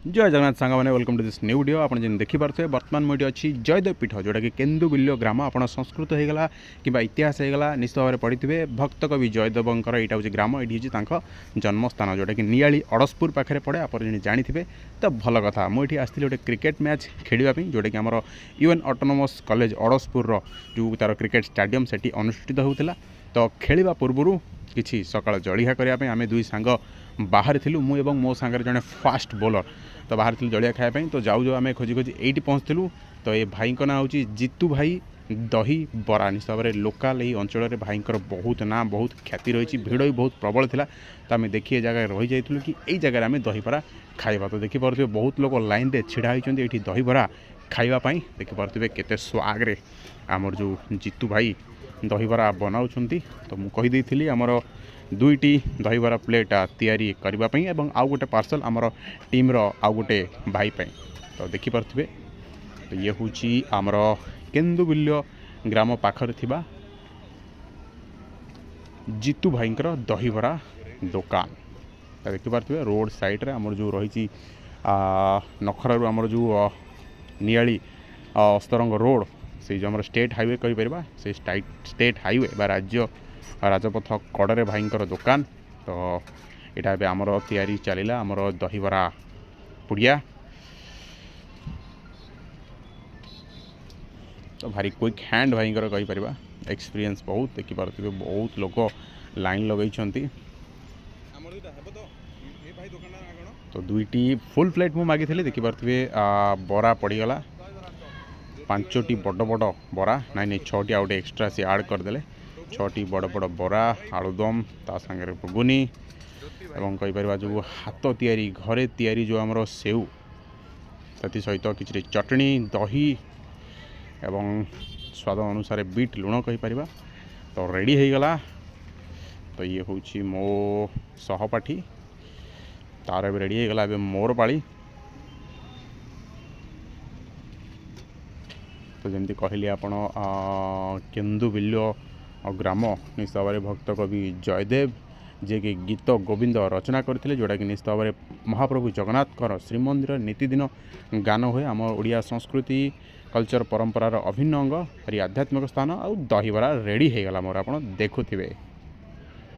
जय जगन्नाथ सांग मैंने welcome to this new video. आप देखिपे बर्तमान मुझे अच्छी जयदेव पीठ जोटा कि केन्दुबिल्य ग्राम आप संस्कृत होगा कि इतिहास होगा निश्चित भाव में पढ़ी भक्त कवि जयदेवर यहाँ हूँ ग्राम ये हूँ जन्मस्थान जोटा कि नियाली अड़सपुर पाखे पड़े आप जाथे तो भल कथा मुझे आसती गोटे क्रिकेट मैच खेलवाई जोटा कि आम यूएन ऑटोनोमस कॉलेज अड़सपुर जो तार क्रिकेट स्टेडियम से अनुष्ठित होता तो खेलवा पूर्व किसी सकाळ जलिया करने आम दुई सांग बाहर थिलु मु एवं मो सांगे जड़े फास्ट बॉलर तो बाहर थिलु जलिया खायापी तो जाऊ जाऊ आम खोजी खोजी ये पहुँचलु तो ये भाई ना हूँ जीतू भाई दही बरा निश्चित भाव में लोकाल ये अंचल भाई बहुत ना बहुत ख्याति रही भिड़ भी बहुत प्रबल था तो आम देखिए जगह रही जाइलु कि यही जगह आम दही बरा खाइबा तो देखिपे बहुत लोग लाइन रे छिड़ा होती ये दही बरा खाइबापी देखिपे केते स्वागरे आमर जो जीतू भाई दहीबरा बनाऊँ तो मुझे कही आमर दुईटी दहीबरा प्लेट तैयारी करने एवं आउ गोटे पार्सल आमर टीम्र आउ गोटे भाई तो देखिपे तो ये हूँ आमर केन्दुबिल्य ग्राम पाखर थिबा जीतू भाई दहीबरा दुकान तो देखिपे रोड साइड रे आमर जो रही नखर आमर जो नियाली अस्तरंग रोड से जो आम स्टेट हाईवे कहीपर से स्टेट हाईवे बा राज्य राजपथ कड़े भाई दुकान तो यहाँ आमर तैयारी चलला आमर दहीबरा पुड़िया तो भारी क्विक हैंड भाई कहीपर एक्सपीरियंस बहुत देखिपे बहुत लोग लाइन लगे तो दुईटी फुल प्लेट मुझे मागी देखिपे बरा पड़गला पांचटी बड़ बड़ बरा नाई छटी आ गए एक्सट्रा सी आड करदे छटी बड़ बड़ बरा आलुदम ता सागर घुगुनी एवं कहीपर जो हाथ तैयारी घरे तैयारी जो आमर सेऊ से सहित किसी चटनी दही एवं स्वाद अनुसार बीट लुण कहीपर तो रेडी हो गला तो ये हूँ मो सहपाठी तार भी रेडी हो गला मोर पाली तो जमी कहली आपण केन्दुबिल्य ग्राम निश्चित भाव में भक्त कवि जयदेव जे कि गीत गोविंद रचना करते जोटा कि निश्चित भाव में महाप्रभु जगन्नाथ श्रीमंदिर नीतिदिन गान हुए आम ओडिया संस्कृति कल्चर परंपरार अभिन्न अंग आध्यात्मिक स्थान आ दहीबरा रेडी हो गला मोर आप देखुवे।